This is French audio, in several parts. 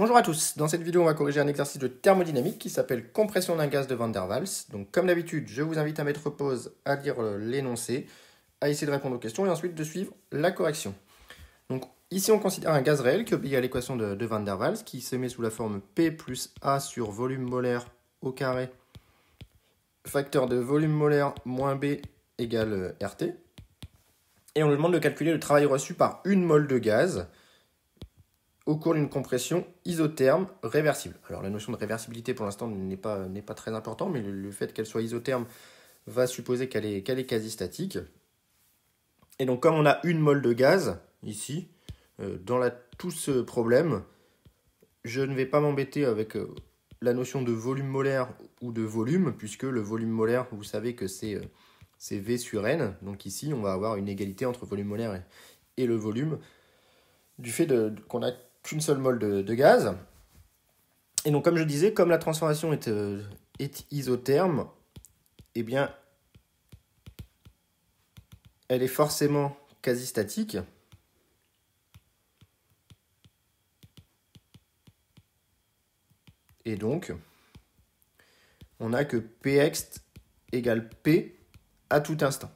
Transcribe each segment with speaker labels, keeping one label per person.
Speaker 1: Bonjour à tous, dans cette vidéo on va corriger un exercice de thermodynamique qui s'appelle compression d'un gaz de Van der Waals. Donc comme d'habitude, je vous invite à mettre pause, à lire l'énoncé, à essayer de répondre aux questions et ensuite de suivre la correction. Donc ici on considère un gaz réel qui obéit à l'équation de Van der Waals qui se met sous la forme P plus A sur volume molaire au carré, facteur de volume molaire moins B égale RT. Et on nous demande de calculer le travail reçu par une mole de gaz au cours d'une compression isotherme réversible. Alors la notion de réversibilité pour l'instant n'est pas très important, mais le fait qu'elle soit isotherme va supposer qu'elle est quasi statique. Et donc comme on a une mole de gaz, ici, dans tout ce problème, je ne vais pas m'embêter avec la notion de volume molaire ou de volume, puisque le volume molaire, vous savez que c'est V sur N. Donc ici, on va avoir une égalité entre volume molaire et le volume, du fait qu'on a qu'une seule mole de gaz. Et donc, comme je disais, comme la transformation est isotherme, eh bien, elle est forcément quasi statique. Et donc, on a que Px égale P à tout instant.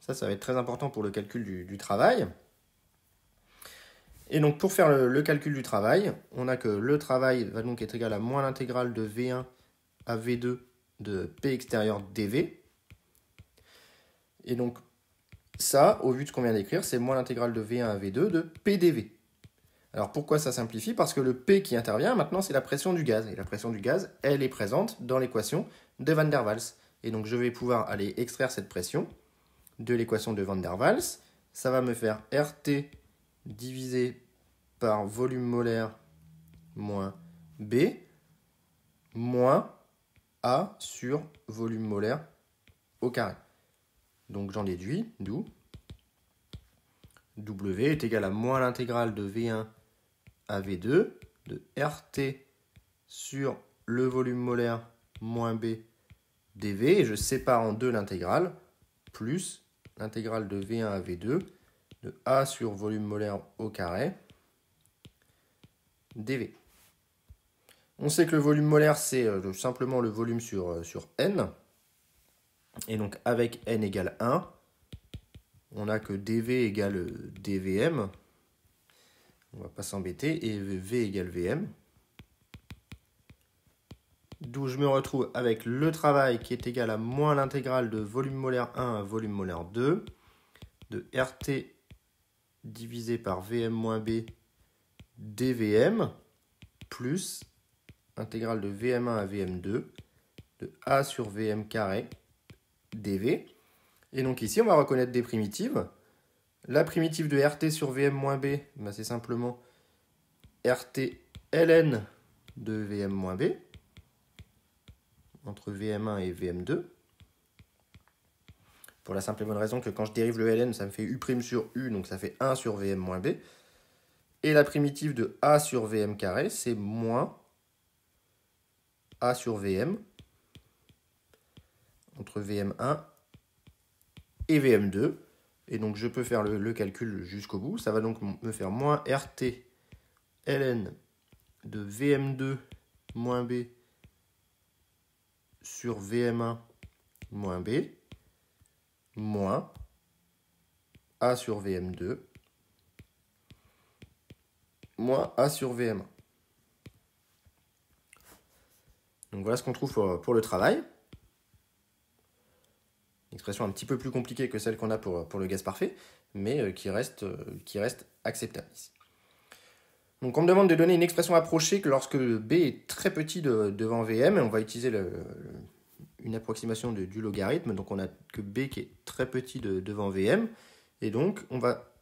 Speaker 1: Ça va être très important pour le calcul du travail. Et donc, pour faire le calcul du travail, on a que le travail va donc être égal à moins l'intégrale de V1 à V2 de P extérieur dV. Et donc, ça, au vu de ce qu'on vient d'écrire, c'est moins l'intégrale de V1 à V2 de PdV. Alors, pourquoi ça simplifie? Parce que le P qui intervient, maintenant, c'est la pression du gaz. Et la pression du gaz, elle est présente dans l'équation de Van der Waals. Et donc, je vais pouvoir aller extraire cette pression de l'équation de Van der Waals. Ça va me faire RT divisé par volume molaire moins B moins A sur volume molaire au carré. Donc j'en déduis, d'où W est égal à moins l'intégrale de V1 à V2 de RT sur le volume molaire moins B dV. Et je sépare en deux l'intégrale, plus l'intégrale de V1 à V2 de A sur volume molaire au carré dV. On sait que le volume molaire, c'est simplement le volume sur N. Et donc, avec N égale 1, on a que dV égale dVm. On ne va pas s'embêter. Et V égale Vm. D'où je me retrouve avec le travail qui est égal à moins l'intégrale de volume molaire 1 à volume molaire 2 de RT divisé par Vm moins B dVm plus intégrale de Vm1 à Vm2 de A sur Vm carré dV. Et donc ici, on va reconnaître des primitives. La primitive de RT sur Vm moins B, ben c'est simplement RT ln de Vm moins B entre Vm1 et Vm2. Pour la simple et bonne raison que quand je dérive le ln, ça me fait U' sur U, donc ça fait 1 sur Vm moins B. Et la primitive de A sur Vm carré, c'est moins A sur Vm entre Vm1 et Vm2. Et donc je peux faire le calcul jusqu'au bout. Ça va donc me faire moins RT ln de Vm2 moins B sur Vm1 moins B moins A sur Vm2 moins A sur Vm1. Donc voilà ce qu'on trouve pour le travail. Une expression un petit peu plus compliquée que celle qu'on a pour le gaz parfait, mais qui reste acceptable ici. Donc on me demande de donner une expression approchée que lorsque B est très petit devant Vm, et on va utiliser une approximation du logarithme, donc on a que B qui est très petit devant Vm, et donc on va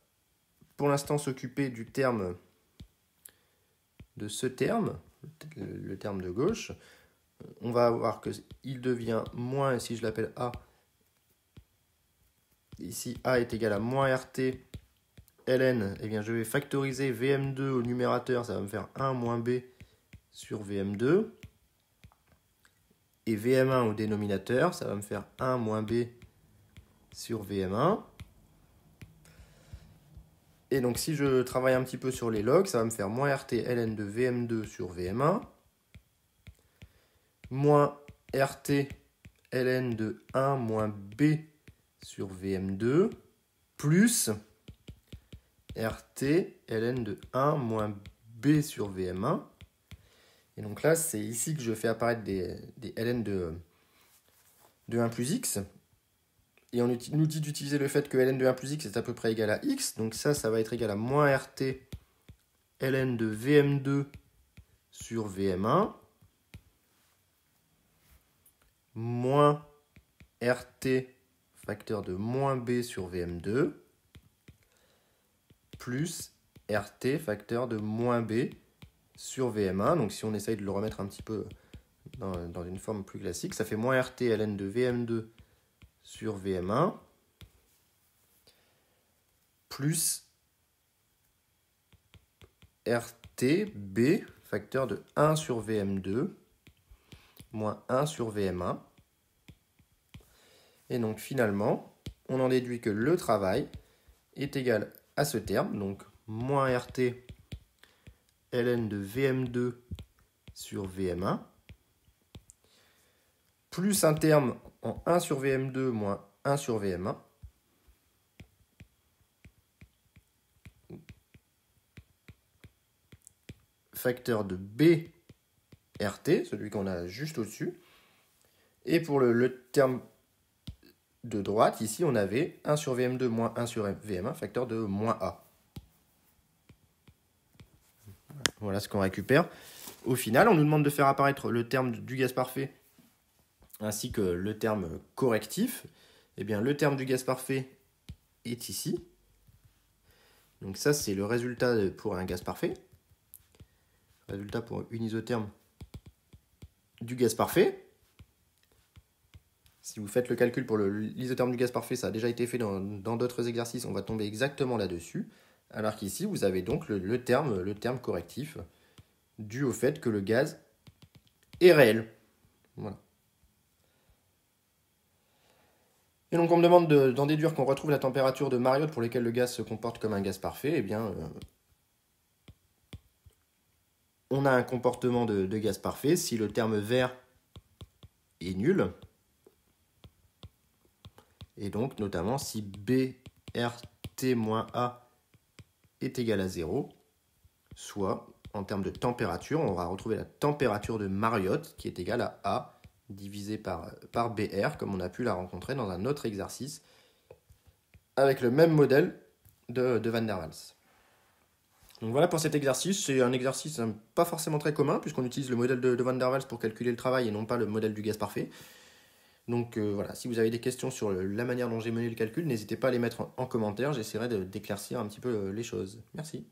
Speaker 1: pour l'instant s'occuper du terme, de ce terme, le terme de gauche. On va voir qu'il devient moins, si je l'appelle A, ici A est égal à moins RT ln, eh bien je vais factoriser Vm2 au numérateur, ça va me faire 1 moins B sur Vm2. Et Vm1 au dénominateur, ça va me faire 1 moins B sur Vm1. Et donc si je travaille un petit peu sur les logs, ça va me faire moins RT ln de VM2 sur VM1, moins RT ln de 1 moins B sur VM2, plus RT ln de 1 moins B sur VM1. Et donc là, c'est ici que je fais apparaître des ln de 1 plus x. Et on nous dit d'utiliser le fait que ln de 1 plus x est à peu près égal à x. Donc ça va être égal à moins RT ln de VM2 sur VM1, moins RT facteur de moins B sur VM2, plus RT facteur de moins B sur VM1. Donc si on essaye de le remettre un petit peu dans une forme plus classique, ça fait moins RT ln de VM2 sur VM1, plus RTB facteur de 1 sur VM2, moins 1 sur VM1. Et donc finalement, on en déduit que le travail est égal à ce terme, donc moins RT ln de VM2 sur VM1, plus un terme en 1 sur VM2 moins 1 sur VM1, facteur de BRT, celui qu'on a juste au-dessus. Et pour le terme de droite, ici, on avait 1 sur VM2 moins 1 sur VM1, facteur de moins A. Voilà ce qu'on récupère. Au final, on nous demande de faire apparaître le terme du gaz parfait ainsi que le terme correctif. Eh bien, le terme du gaz parfait est ici. Donc ça, c'est le résultat pour un gaz parfait. Résultat pour une isotherme du gaz parfait. Si vous faites le calcul pour l'isotherme du gaz parfait, ça a déjà été fait dans d'autres exercices, on va tomber exactement là-dessus. Alors qu'ici, vous avez donc le terme correctif dû au fait que le gaz est réel. Voilà. Et donc on me demande d'en déduire qu'on retrouve la température de Mariotte pour laquelle le gaz se comporte comme un gaz parfait. Eh bien, on a un comportement de gaz parfait si le terme vert est nul. Et donc notamment si BRT-A est égal à 0, soit en termes de température, on va retrouver la température de Mariotte qui est égale à A divisé par BR, comme on a pu la rencontrer dans un autre exercice avec le même modèle de Van der Waals. Donc voilà pour cet exercice. C'est un exercice pas forcément très commun puisqu'on utilise le modèle de Van der Waals pour calculer le travail et non pas le modèle du gaz parfait. Donc voilà, si vous avez des questions sur la manière dont j'ai mené le calcul, n'hésitez pas à les mettre en commentaire, j'essaierai d'éclaircir un petit peu les choses. Merci.